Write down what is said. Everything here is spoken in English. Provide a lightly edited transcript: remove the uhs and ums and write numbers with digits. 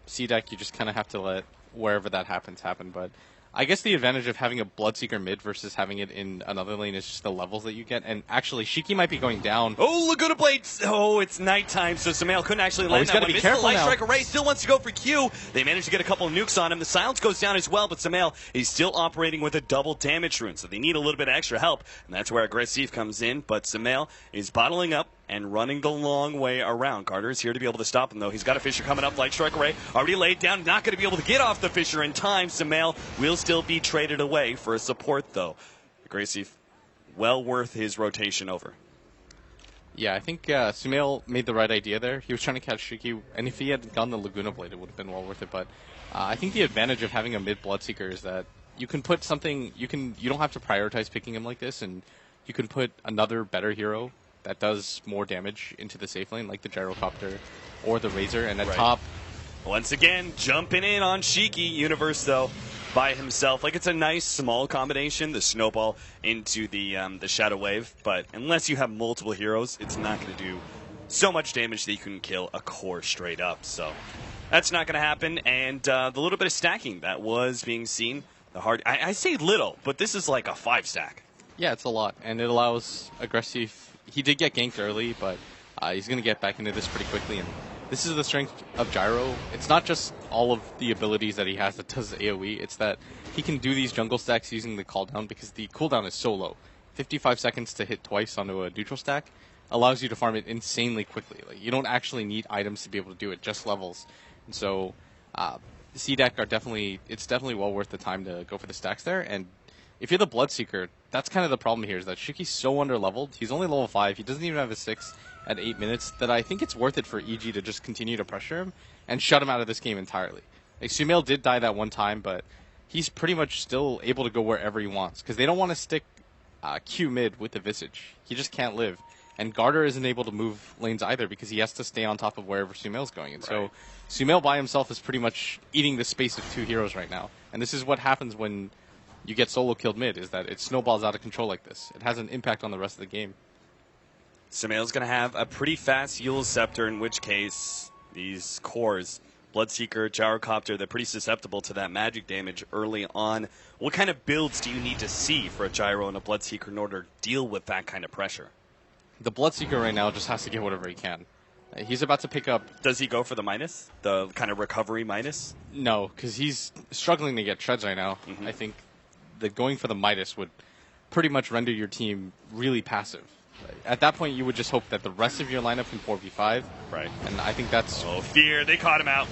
C deck, you just kind of have to let wherever that happens happen. But I guess the advantage of having a Bloodseeker mid versus having it in another lane is just the levels that you get. And actually, Shiki might be going down. Oh, Laguna Blades! Oh, it's nighttime, so Sumail couldn't actually land that one. Be careful the Light now. Strike Array still wants to go for Q. They managed to get a couple of nukes on him. The silence goes down as well, but Sumail is still operating with a double damage rune, so they need a little bit of extra help, and that's where Aggressive comes in. But Sumail is bottling up and running the long way around. Carter is here to be able to stop him, though. He's got a Fissure coming up. Light Strike Array already laid down. Not going to be able to get off the Fissure in time. Sumail will still be traded away for a support, though. Aggressive, well worth his rotation over. Yeah, I think Sumail made the right idea there. He was trying to catch Shiki, and if he had gone the Laguna Blade, it would have been well worth it. But I think the advantage of having a mid Bloodseeker is that you can put something, you don't have to prioritize picking him like this, and you can put another better hero that does more damage into the safe lane, like the Gyrocopter or the Razor, and at top. Once again, jumping in on Shiki. Universe, though, by himself. Like, it's a nice small combination, the Snowball into the Shadow Wave, but unless you have multiple heroes, it's not going to do so much damage that you can kill a core straight up. So that's not going to happen, and the little bit of stacking that was being seen, the hard... I say little, but this is like a 5-stack. Yeah, it's a lot, and it allows Aggressive... He did get ganked early, but he's going to get back into this pretty quickly. And this is the strength of Gyro. It's not just all of the abilities that he has that does AoE. It's that he can do these jungle stacks using the cooldown because the cooldown is so low. 55 seconds to hit twice onto a neutral stack allows you to farm it insanely quickly. Like, you don't actually need items to be able to do it, just levels. And so C deck are it's definitely well worth the time to go for the stacks there. And if you're the Bloodseeker, that's kind of the problem here, is that Shiki's so under-leveled. He's only level 5. He doesn't even have a 6 at 8 minutes that I think it's worth it for EG to just continue to pressure him and shut him out of this game entirely. Like, Sumail did die that one time, but he's pretty much still able to go wherever he wants because they don't want to stick Q mid with the Visage. He just can't live. And Garter isn't able to move lanes either because he has to stay on top of wherever Sumail's going. And so Sumail by himself is pretty much eating the space of 2 heroes right now. And this is what happens when you get solo killed mid, is that it snowballs out of control like this. It has an impact on the rest of the game. Sumail's going to have a pretty fast Eul's Scepter, in which case these cores, Bloodseeker, Gyrocopter, they're pretty susceptible to that magic damage early on. What kind of builds do you need to see for a Gyro and a Bloodseeker in order to deal with that kind of pressure? The Bloodseeker right now just has to get whatever he can. He's about to pick up... Does he go for the minus? The kind of recovery minus? No, because he's struggling to get treads right now. I think that going for the Midas would pretty much render your team really passive. At that point, you would just hope that the rest of your lineup can 4v5. Right. And I think that's... Oh, fear. They caught him out.